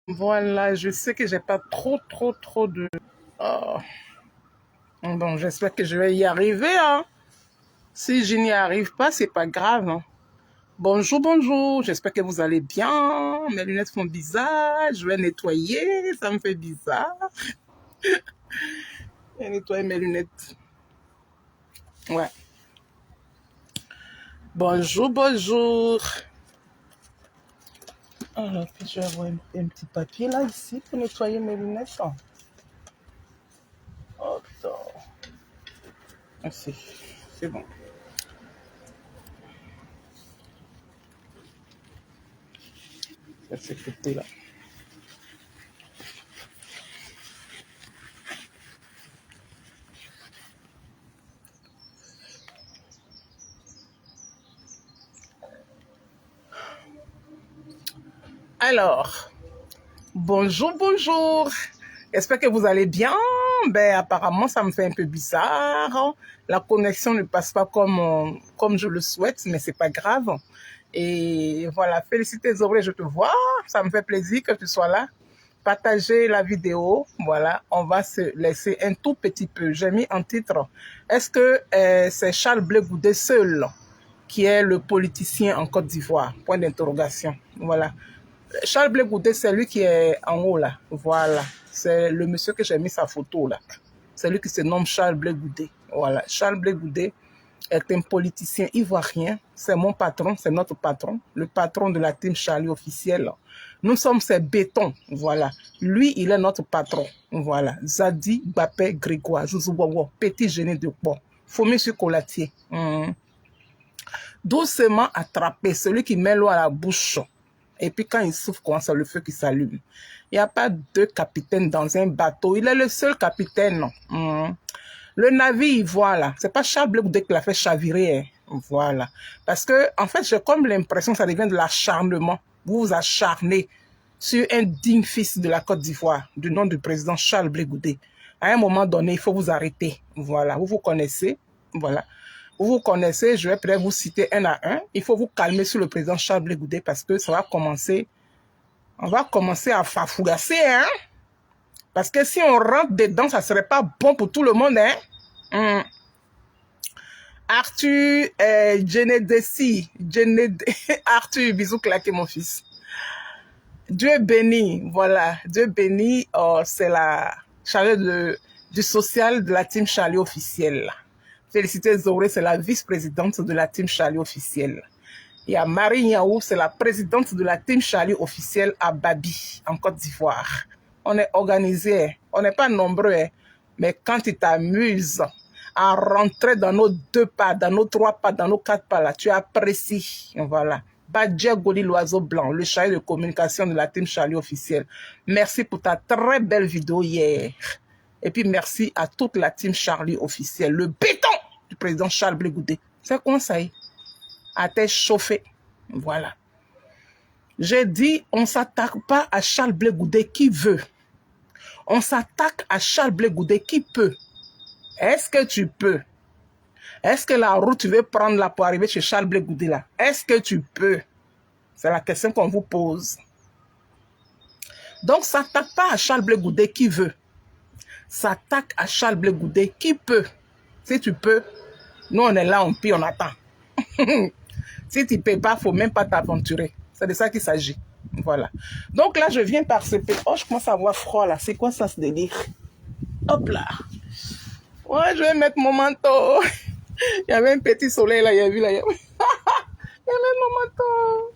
Voilà, je sais que j'ai pas trop de... Oh. Bon, j'espère que je vais y arriver. Hein. Si je n'y arrive pas, c'est pas grave. Hein. Bonjour, j'espère que vous allez bien. Mes lunettes font bizarre, je vais nettoyer, ça me fait bizarre. Je vais nettoyer mes lunettes. Ouais. Bonjour. Alors, puis je vais avoir un petit papier là, ici, pour nettoyer mes lunettes. Oh, merci. C'est bon. Ça, c'est côté là. Alors, bonjour. J'espère que vous allez bien. Ben, apparemment, ça me fait un peu bizarre. La connexion ne passe pas comme je le souhaite, mais c'est pas grave. Et voilà, félicité Zoré, je te vois. Ça me fait plaisir que tu sois là. Partagez la vidéo. Voilà, on va se laisser un tout petit peu. J'ai mis en titre, est-ce que c'est Charles Blé Goudé seul qui est le politicien en Côte d'Ivoire? Point d'interrogation. Voilà. Charles Blé Goudé, c'est lui qui est en haut là. Voilà. C'est le monsieur que j'ai mis sa photo là. C'est lui qui se nomme Charles Blé Goudé. Voilà. Charles Blé Goudé est un politicien ivoirien. C'est mon patron, c'est notre patron. Le patron de la team Charlie officielle. Nous sommes ses bétons. Voilà. Lui, il est notre patron. Voilà. Zadi Bapé Grégoire. Zouzouwawo. Petit génie de port. Fourmi sur colatier. Doucement attrapé. Celui qui met l'eau à la bouche. Et puis quand il souffle, c'est le feu qui s'allume. Il n'y a pas deux capitaines dans un bateau. Il est le seul capitaine. Le navire, voilà. C'est pas Charles Blé Goudé qui l'a fait chavirer. Hein. Voilà. Parce que, en fait, j'ai comme l'impression que ça devient de l'acharnement. Vous vous acharnez sur un digne fils de la Côte d'Ivoire, du nom du président Charles Blé Goudé. À un moment donné, il faut vous arrêter. Voilà. Vous vous connaissez. Voilà. Vous connaissez, je vais peut-être vous citer un à un. Il faut vous calmer sur le président Charles Blé Goudé parce que ça va commencer, on va commencer à fafougasser, hein. Parce que si on rentre dedans, ça ne serait pas bon pour tout le monde, hein. Arthur, Arthur, bisous claqué mon fils. Dieu béni, voilà. Dieu béni, c'est la chargée du social de la team Charlie officielle. Félicité Zoré, c'est la vice-présidente de la team Charlie officielle. Il y a Marie Niaou, c'est la présidente de la team Charlie officielle à Babi, en Côte d'Ivoire. On est organisé, on n'est pas nombreux, hein, mais quand tu t'amuses à rentrer dans nos 2 pas, dans nos 3 pas, dans nos 4 pas, là, tu apprécies. Voilà. Badja Goli, l'oiseau blanc, le chargé de communication de la team Charlie officielle. Merci pour ta très belle vidéo hier. Et puis merci à toute la team Charlie officielle. Le béton du président Charles Blé Goudé. C'est conseil. À tête chauffée. Voilà. J'ai dit, on ne s'attaque pas à Charles Blé Goudé qui veut. On s'attaque à Charles Blé Goudé qui peut. Est-ce que tu peux? Est-ce que la route tu veux prendre là pour arriver chez Charles Blé Goudé là? Est-ce que tu peux? C'est la question qu'on vous pose. Donc, s'attaque pas à Charles Blé Goudé qui veut. S'attaque à Charles Blé Goudé qui peut. Si tu peux, nous on est là, on prie, on attend. Si tu ne peux pas, il ne faut même pas t'aventurer. C'est de ça qu'il s'agit. Voilà. Donc là, je viens par ce pays. Oh, je commence à avoir froid là. C'est quoi ça, ce délire? Hop là. Ouais, je vais mettre mon manteau. Il y avait un petit soleil là, il y a vu là. Il y avait mon manteau.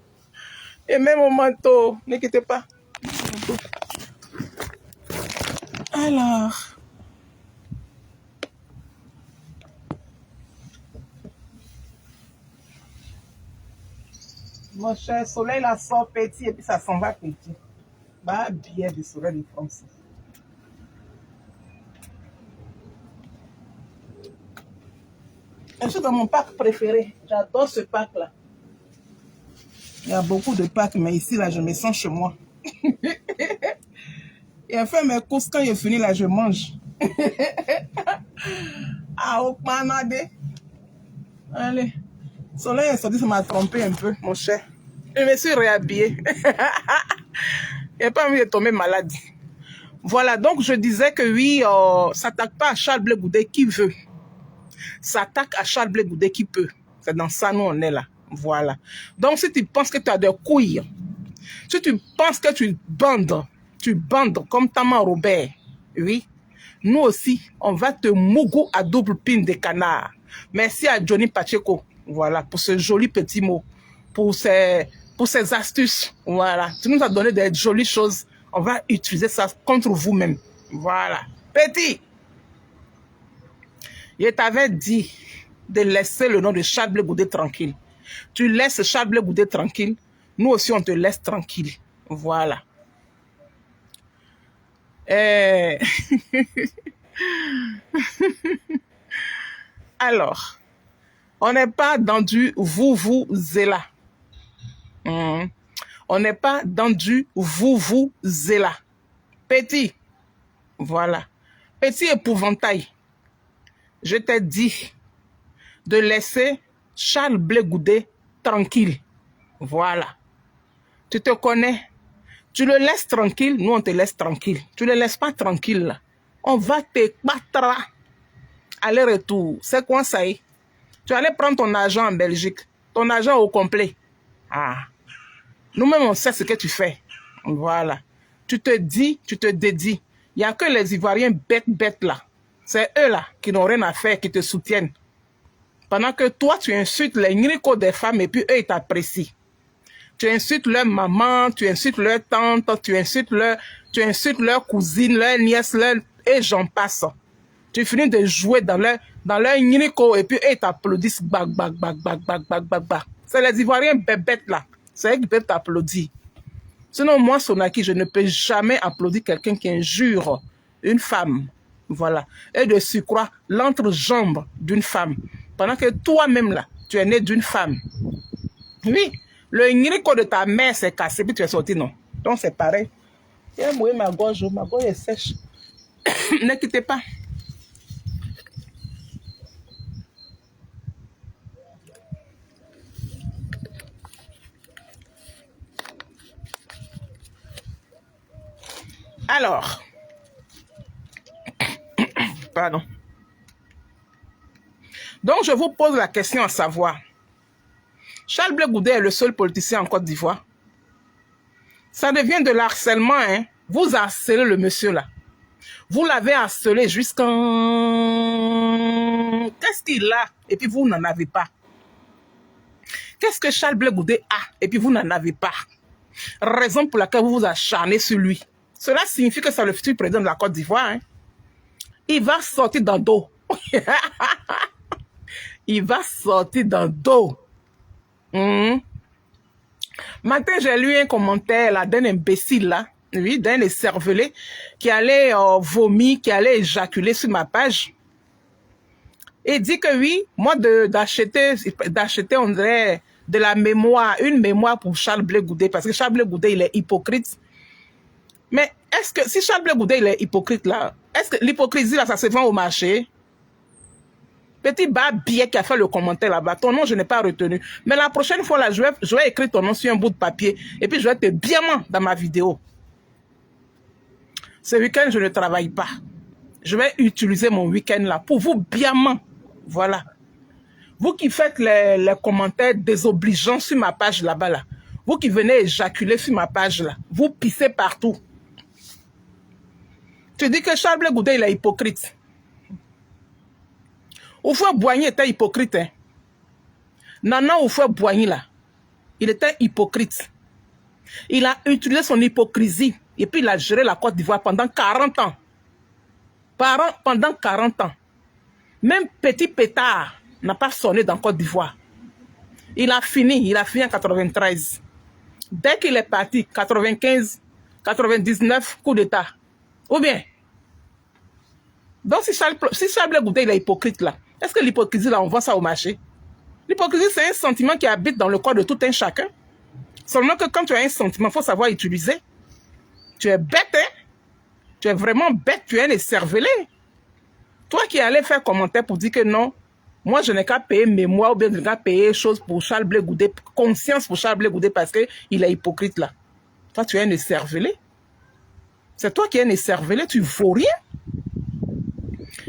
Et même mon manteau. N'inquiétez pas. Alors. Mon cher, soleil là sort petit et puis ça s'en va petit. Bah, bien du soleil de France. Je suis dans mon parc préféré. J'adore ce parc là. Il y a beaucoup de parcs, mais ici là, je me sens chez moi. Et enfin, mes courses, quand il est fini là, je mange. Ah, au panade. Allez. Le soleil est sorti, ça m'a trompé un peu, mon cher. Je me suis réhabillée. Il n'a pas envie de tomber malade. Voilà, donc je disais que oui, s'attaque pas à Charles Blé Goudé qui veut. S'attaque à Charles Blé Goudé qui peut. C'est dans ça, nous, on est là. Voilà. Donc, si tu penses que tu as des couilles, si tu penses que tu bandes comme Tama Robert, oui, nous aussi, on va te mougou à double pine de canard. Merci à Johnny Pacheco, voilà, pour ce joli petit mot, pour ses astuces, voilà. Tu nous as donné des jolies choses, on va utiliser ça contre vous-même, voilà. Petit, je t'avais dit de laisser le nom de Charles Blé Goudé tranquille. Tu laisses Charles Blé Goudé tranquille, nous aussi on te laisse tranquille, voilà. Alors, on n'est pas dans du vous-vous-zéla. On n'est pas dans du vous-vous-zéla. Petit, voilà. Petit épouvantail, je t'ai dit de laisser Charles Blé Goudé tranquille. Voilà. Tu te connais. Tu le laisses tranquille, nous on te laisse tranquille. Tu ne le laisses pas tranquille là. On va te battre. Aller-retour. C'est quoi ça y est? Tu allais prendre ton argent en Belgique. Ton argent au complet. Ah. Nous-mêmes on sait ce que tu fais. Voilà. Tu te dis, tu te dédies. Il n'y a que les Ivoiriens bêtes là. C'est eux là qui n'ont rien à faire, qui te soutiennent. Pendant que toi tu insultes les ngricos des femmes et puis eux ils t'apprécient. Tu insultes leur maman, tu insultes leur tante, tu insultes leur cousine, leur nièce, et j'en passe. Tu finis de jouer dans leur ninico et puis ils t'applaudissent. C'est les Ivoiriens bébêtes là. C'est eux qui peuvent t'applaudir. Sinon, moi, Sonaki, je ne peux jamais applaudir quelqu'un qui injure une femme. Voilà. Et de surcroît, l'entrejambe d'une femme. Pendant que toi-même là, tu es né d'une femme. Oui. Le nirico de ta mère s'est cassé, puis tu es sorti, non. Donc c'est pareil. Tiens, moi, ma gorge est sèche. Ne quittez pas. Alors, pardon. Donc je vous pose la question à savoir. Charles Blé Goudé est le seul politicien en Côte d'Ivoire. Ça devient de l'harcèlement, hein. Vous harcelez le monsieur là. Vous l'avez harcelé jusqu'en... Qu'est-ce qu'il a? Et puis vous n'en avez pas. Qu'est-ce que Charles Blé Goudé a? Et puis vous n'en avez pas. Raison pour laquelle vous vous acharnez sur lui. Cela signifie que c'est le futur président de la Côte d'Ivoire. Hein. Il va sortir dans le dos. Il va sortir dans le dos. Matin, j'ai lu un commentaire là d'un imbécile là, oui, d'un écervelé qui allait vomir, qui allait éjaculer sur ma page. Et dit que oui, moi d'acheter, on dirait de la mémoire, une mémoire pour Charles Blé Goudé, parce que Charles Blé Goudé, il est hypocrite. Mais est-ce que si Charles Blé Goudé, il est hypocrite là, est-ce que l'hypocrisie là, ça se vend au marché? Petit bas billet qui a fait le commentaire là-bas. Ton nom, je n'ai pas retenu. Mais la prochaine fois, là, je vais écrire ton nom sur un bout de papier. Et puis, je vais te bien dans ma vidéo. Ce week-end, je ne travaille pas. Je vais utiliser mon week-end là pour vous bien. Voilà. Vous qui faites les commentaires désobligeants sur ma page là-bas, là. Vous qui venez éjaculer sur ma page là. Vous pissez partout. Tu dis que Charles Blé Goudé, il est hypocrite. Oufoué Boigny était hypocrite. Hein. Nana Oufoué Boigny là, il était hypocrite. Il a utilisé son hypocrisie et puis il a géré la Côte d'Ivoire pendant 40 ans. Pendant 40 ans. Même Petit Pétard n'a pas sonné dans Côte d'Ivoire. Il a fini en 93. Dès qu'il est parti, 95, 99, coup d'État. Ou bien, donc si Charles Blé Goudé il est hypocrite là, est-ce que l'hypocrisie là, on vend ça au marché? L'hypocrisie, c'est un sentiment qui habite dans le corps de tout un chacun. Seulement que quand tu as un sentiment, il faut savoir utiliser. Tu es bête, hein? Tu es vraiment bête, tu es un écervelé. Toi qui allais faire commentaire pour dire que non, moi je n'ai qu'à payer mémoire ou bien je n'ai qu'à payer choses pour Charles Blé Goudé, conscience pour Charles Blé Goudé parce qu'il est hypocrite là. Toi tu es un écervelé. C'est toi qui es un écervelé, tu ne vaux rien.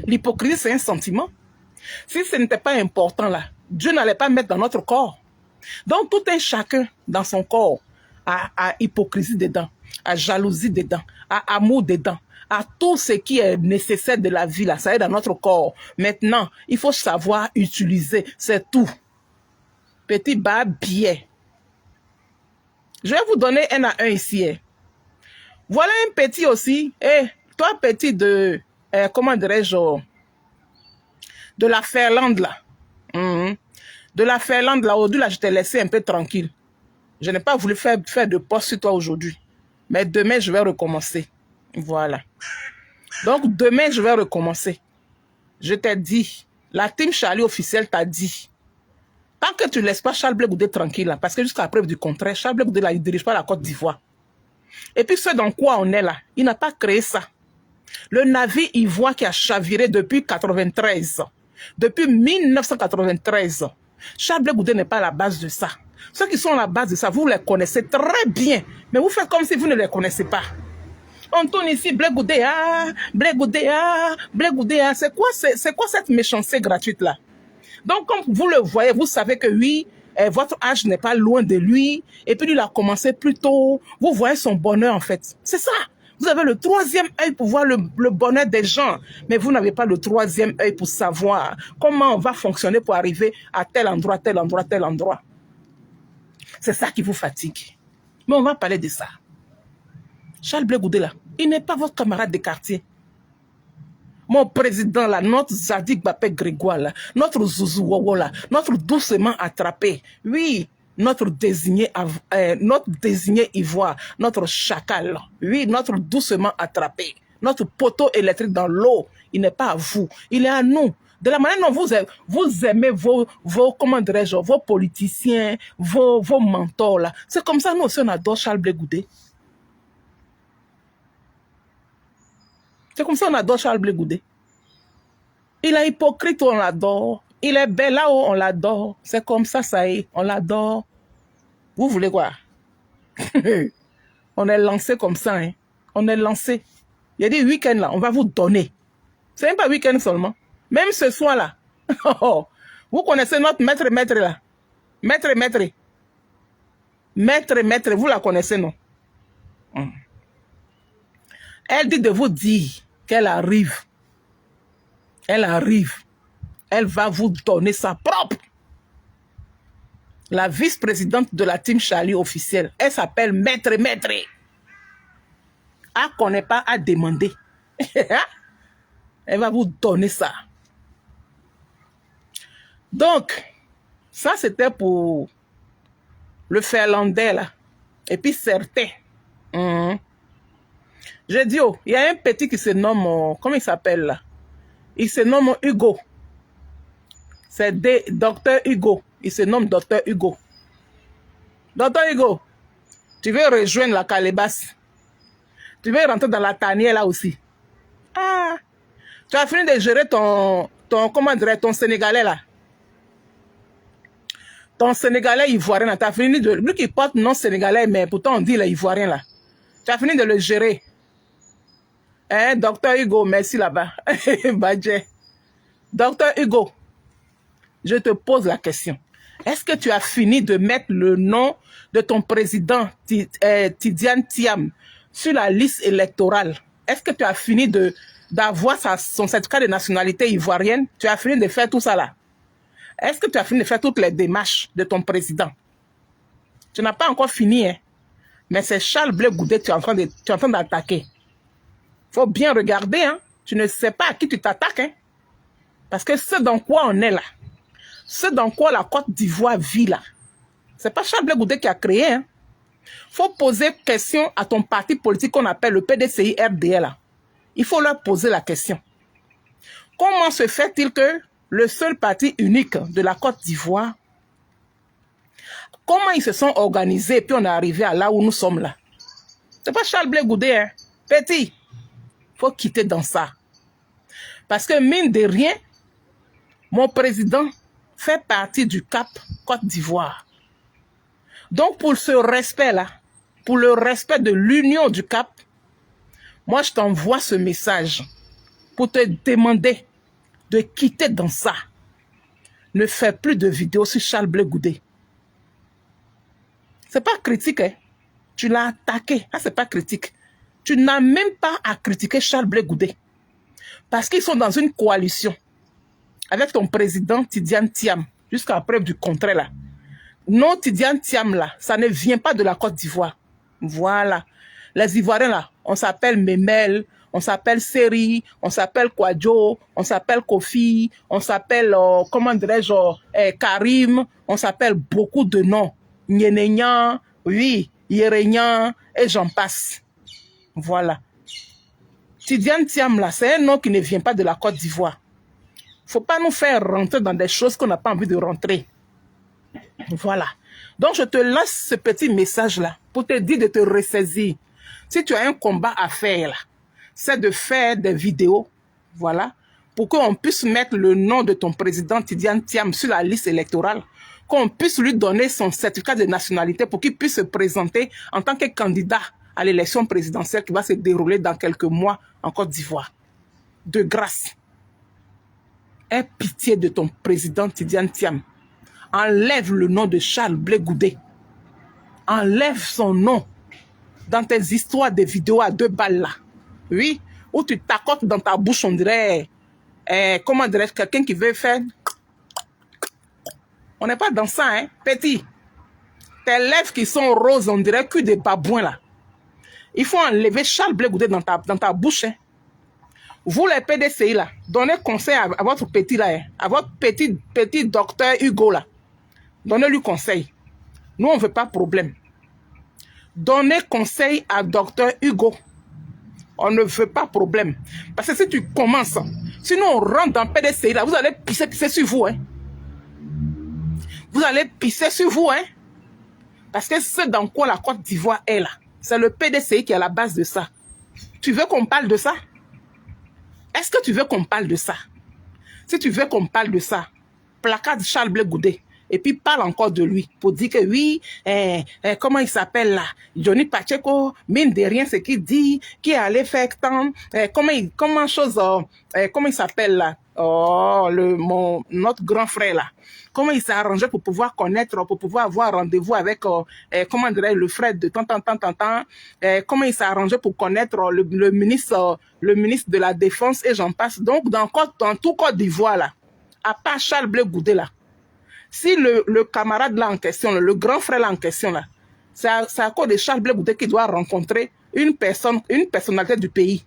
L'hypocrisie, c'est un sentiment. Si ce n'était pas important là, Dieu n'allait pas mettre dans notre corps. Donc tout un chacun dans son corps a hypocrisie dedans, a jalousie dedans, a amour dedans, a tout ce qui est nécessaire de la vie là, ça est dans notre corps. Maintenant, il faut savoir utiliser, c'est tout. Petit bas billet. Je vais vous donner un à un ici. Voilà un petit aussi. Toi petit de, comment dirais-je, de la Finlande là. De la Finlande là, aujourd'hui là, je t'ai laissé un peu tranquille. Je n'ai pas voulu faire de poste sur toi aujourd'hui. Mais demain, je vais recommencer. Voilà. Donc, demain, je vais recommencer. Je t'ai dit, la team Charlie officielle t'a dit, tant que tu ne laisses pas Charles Blé Goudé tranquille, là, parce que jusqu'à preuve du contraire, Charles Blé Goudé, là, il ne dirige pas la Côte d'Ivoire. Et puis, ce dans quoi on est là, il n'a pas créé ça. Le navire ivoire qui a chaviré depuis 1993, depuis 1993, Charles Blé Goudé n'est pas à la base de ça. Ceux qui sont à la base de ça, vous les connaissez très bien, mais vous faites comme si vous ne les connaissez pas. On tourne ici, Blé Goudé, Blé Goudé, Blé Goudé, c'est quoi cette méchanceté gratuite là? Donc, comme vous le voyez, vous savez que oui, votre âge n'est pas loin de lui, et puis il a commencé plus tôt. Vous voyez son bonheur en fait. C'est ça. Vous avez le troisième œil pour voir le bonheur des gens, mais vous n'avez pas le troisième œil pour savoir comment on va fonctionner pour arriver à tel endroit, tel endroit, tel endroit. C'est ça qui vous fatigue. Mais on va parler de ça. Charles Blé Goudé là, il n'est pas votre camarade de quartier. Mon président là, notre Zadig Bapé Grégoire là, notre Zouzou Wowo là, notre doucement attrapé, oui, notre désigné ivoire, notre chacal, oui, notre doucement attrapé, notre poteau électrique dans l'eau, il n'est pas à vous, il est à nous. De la manière dont vous aimez vos comment dirais-je, vos politiciens, vos mentors là, c'est comme ça nous aussi on adore Charles Blé Goudé. C'est comme ça on adore Charles Blé Goudé. Il est hypocrite, on l'adore. Il est bel là-haut, on l'adore. C'est comme ça, ça y est, on l'adore. Vous voulez quoi? On est lancé comme ça, hein. On est lancé. Il y a des week-ends là, on va vous donner. C'est même pas week-end seulement. Même ce soir là. Vous connaissez notre maître là. Maître, vous la connaissez, non? Elle dit de vous dire qu'elle arrive. Elle arrive. Elle va vous donner sa propre. La vice-présidente de la team Charlie officielle. Elle s'appelle Maître. Elle ne connaît pas à demander. Elle va vous donner ça. Donc, ça c'était pour le Finlandais là. Et puis certains. J'ai dit, oh, il y a un petit qui se nomme, comment il s'appelle là? Il se nomme Hugo. C'est Docteur Hugo. Il se nomme Docteur Hugo. Docteur Hugo, tu veux rejoindre la calebasse? Tu veux rentrer dans la tanière là aussi? Ah, tu as fini de gérer comment dirais, ton Sénégalais là? Ton Sénégalais ivoirien là, tu as fini de... Lui qui porte non Sénégalais, mais pourtant on dit le ivoirien là. Tu as fini de le gérer. Hein, Docteur Hugo, merci là-bas. Badje. Docteur Hugo, je te pose la question. Est-ce que tu as fini de mettre le nom de ton président Tidiane Thiam sur la liste électorale? Est-ce que tu as fini d'avoir son certificat de nationalité ivoirienne? Tu as fini de faire tout ça là? Est-ce que tu as fini de faire toutes les démarches de ton président? Tu n'as pas encore fini, hein? Mais c'est Charles Blé Goudé que tu es en train d'attaquer. Il faut bien regarder, hein? Tu ne sais pas à qui tu t'attaques, hein? Parce que ce dans quoi on est là, ce dans quoi la Côte d'Ivoire vit là, c'est pas Charles Blé Goudé qui a créé, hein? Faut poser question à ton parti politique qu'on appelle le PDCI-RDL là. Il faut leur poser la question. Comment se fait-il que le seul parti unique de la Côte d'Ivoire, comment ils se sont organisés et puis on est arrivé à là où nous sommes là? C'est pas Charles Blé Goudé, hein? Petit, faut quitter dans ça. Parce que mine de rien, mon président fait partie du CAP Côte d'Ivoire. Donc pour ce respect-là, pour le respect de l'union du CAP, Moi, je t'envoie ce message pour te demander de quitter dans ça. Ne fais plus de vidéos sur Charles Blé Goudé. C'est pas critique, hein. Tu l'as attaqué. Ça, c'est pas critique. Tu n'as même pas à critiquer Charles Blé Goudé. Parce qu'ils sont dans une coalition avec ton président Tidiane Thiam, jusqu'à preuve du contraire là. Non, Tidiane Thiam là, ça ne vient pas de la Côte d'Ivoire. Voilà. Les Ivoiriens là, on s'appelle Memel, on s'appelle Seri, on s'appelle Kwadjo, on s'appelle Kofi, on s'appelle, comment dirais-je, Karim, on s'appelle beaucoup de noms. Nyenenyan, oui, Yerenyan, et j'en passe. Voilà. Tidiane Thiam là, c'est un nom qui ne vient pas de la Côte d'Ivoire. Il ne faut pas nous faire rentrer dans des choses qu'on n'a pas envie de rentrer. Voilà. Donc, je te laisse ce petit message-là pour te dire de te ressaisir. Si tu as un combat à faire, là, c'est de faire des vidéos, voilà, pour qu'on puisse mettre le nom de ton président Tidiane Thiam sur la liste électorale, qu'on puisse lui donner son certificat de nationalité pour qu'il puisse se présenter en tant que candidat à l'élection présidentielle qui va se dérouler dans quelques mois en Côte d'Ivoire. De grâce. Aie pitié de ton président Tidiane Thiam. Enlève le nom de Charles Blé Goudé. Enlève son nom dans tes histoires de vidéos à 2 balles là. Oui, où tu t'accotes dans ta bouche, on dirait, comment dirais-je, quelqu'un qui veut faire. On n'est pas dans ça, hein, petit. Tes lèvres qui sont roses, on dirait que des babouins là. Il faut enlever Charles Blé Goudé dans ta bouche, hein. Vous, les PDCI, là, donnez conseil à votre petit, là, hein, à votre petit docteur Hugo, là. Donnez-lui conseil. Nous, on ne veut pas de problème. Donnez conseil à docteur Hugo. On ne veut pas de problème. Parce que si tu commences, sinon on rentre dans PDCI, là, vous allez pisser sur vous, hein. Vous allez pisser sur vous, hein. Parce que c'est dans quoi la Côte d'Ivoire est, là. C'est le PDCI qui est à la base de ça. Tu veux qu'on parle de ça? Est-ce que tu veux qu'on parle de ça? Si tu veux qu'on parle de ça, placard Charles Blé Goudé, et puis parle encore de lui, pour dire que oui, comment il s'appelle là? Johnny Pacheco, mine de rien, ce qu'il dit, qui est allé faire tant, comment il s'appelle là? Oh, notre grand frère là. Comment il s'est arrangé pour pouvoir connaître, pour pouvoir avoir rendez-vous avec, comment dirais le frère de tant, comment il s'est arrangé pour connaître le ministre de la Défense et j'en passe. Donc, dans tout Côte d'Ivoire là, à part Charles Blé Goudé là, si le camarade là en question, le grand frère là en question là, c'est à cause de Charles Blé Goudé qu'il doit rencontrer une personnalité du pays.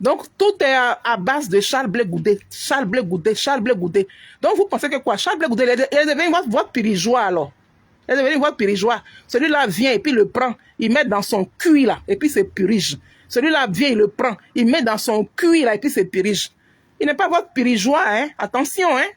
Donc, tout est à base de Charles Blé Goudé. Charles Blé Goudé, Charles Blé Goudé. Donc, vous pensez que quoi? Charles Blé Goudé, il est devenu votre pirigeois, alors. Il est devenu votre pirigeois. Celui-là vient et puis le prend. Il met dans son cuit, là, et puis c'est purige. Celui-là vient, il le prend. Il met dans son cuit, là, et puis c'est purige. Il n'est pas votre pirigeois, hein. Attention, hein.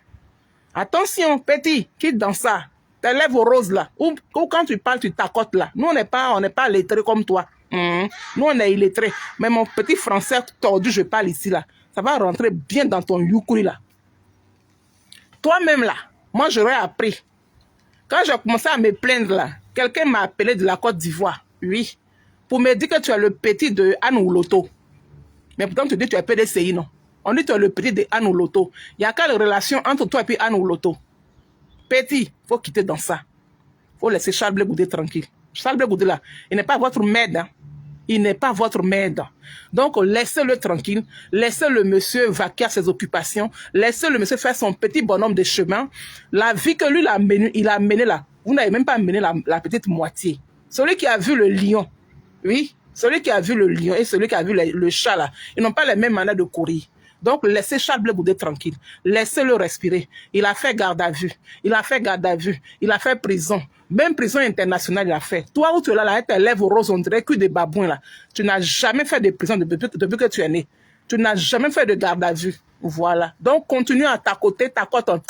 Attention, petit, quitte dans ça. Tes lèvres roses, là. Ou quand tu parles, tu t'accotes, là. Nous, on n'est pas lettrés comme toi. Nous, on est illettrés. Mais mon petit français tordu, je parle ici, là. Ça va rentrer bien dans ton yukuri, là. Toi-même, là, moi, j'aurais appris. Quand j'ai commencé à me plaindre, là, quelqu'un m'a appelé de la Côte d'Ivoire. Oui. Pour me dire que tu es le petit de Anne Ouloto. Mais pourtant, tu dis que tu es PDCI, non? On dit que tu es le petit de Anne Ouloto. Il n'y a quelle relation entre toi et puis Anne Ouloto? Petit, il faut quitter dans ça. Il faut laisser Charles Blé Goudé tranquille. Charles Blé Goudé, là, il n'est pas votre maître, hein? Il n'est pas votre maître. Donc, laissez-le tranquille. Laissez le monsieur vaquer à ses occupations. Laissez le monsieur faire son petit bonhomme de chemin. La vie que lui, il a mené là. Vous n'avez même pas mené la petite moitié. Celui qui a vu le lion, oui, celui qui a vu le lion et celui qui a vu le chat là, ils n'ont pas les mêmes manières de courir. Donc, laissez Charles Blé Goudé tranquille. Laissez-le respirer. Il a fait garde à vue. Il a fait garde à vue. Il a fait prison. Même prison internationale, il a fait. Toi, où tu es là, tes lèvres roses, on dirait que des babouins, là. Tu n'as jamais fait de prison depuis que tu es né. Tu n'as jamais fait de garde à vue. Voilà. Donc, continue à t'accoter, t'accote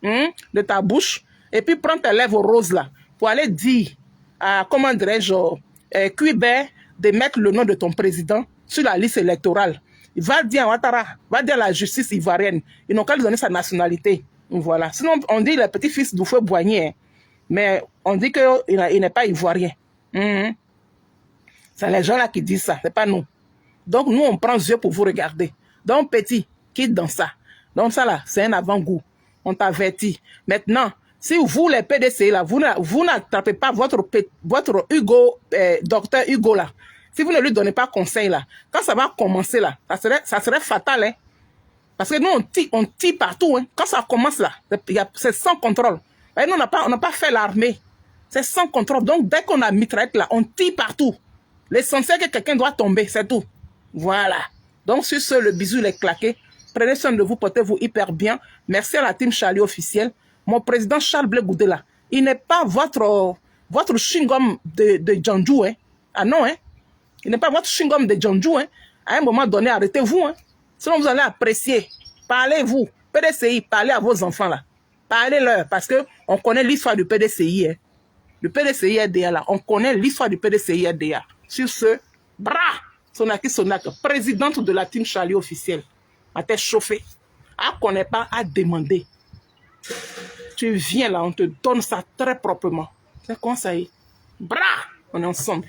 de ta bouche. Et puis, prends tes lèvres roses, là, pour aller dire à, comment dirais-je, Cuibert, de mettre le nom de ton président sur la liste électorale. Il va dire à Ouattara, va dire à la justice ivoirienne, ils n'ont qu'à lui donner sa nationalité. Voilà. Sinon, on dit le petit-fils d'Oufoué Boigny, hein. Mais on dit qu'il n'est pas ivoirien. C'est les gens là qui disent ça, c'est pas nous. Donc, nous, on prend yeux pour vous regarder. Donc, petit, quitte dans ça. Donc, ça là, c'est un avant-goût. On t'avertit. Maintenant, si vous, les PDC, là, vous n'attrapez pas votre Hugo, docteur Hugo, là, si vous ne lui donnez pas conseil, là, quand ça va commencer, là, ça serait fatal, hein. Parce que nous, on tire partout, hein. Quand ça commence, là, c'est sans contrôle. Et nous, on n'a pas fait l'armée. C'est sans contrôle. Donc, dès qu'on a mitraillette, là, on tire partout. L'essentiel, c'est que quelqu'un doit tomber, c'est tout. Voilà. Donc, sur ce, le bisou, il est claqué. Prenez soin de vous, portez-vous hyper bien. Merci à la team Charlie officielle. Mon président Charles Blé Goudela, il n'est pas votre chewing-gum de Djandjou, hein. Ah non, hein. Il n'est pas votre chewing-gum de Djandjou, hein. À un moment donné, arrêtez-vous, hein. Sinon, vous allez apprécier. Parlez-vous. PDCI, parlez à vos enfants, là. Parlez-leur, parce qu'on connaît l'histoire du PDCI, hein. Le PDCI RDA, là. On connaît l'histoire du PDCI RDA. Sur ce, bra! Sonaki Sonak, présidente de la team Charlie officielle, a été chauffée. Elle ne connaît pas à demander. Tu viens là, on te donne ça très proprement. C'est comme ça. Bra! On est ensemble.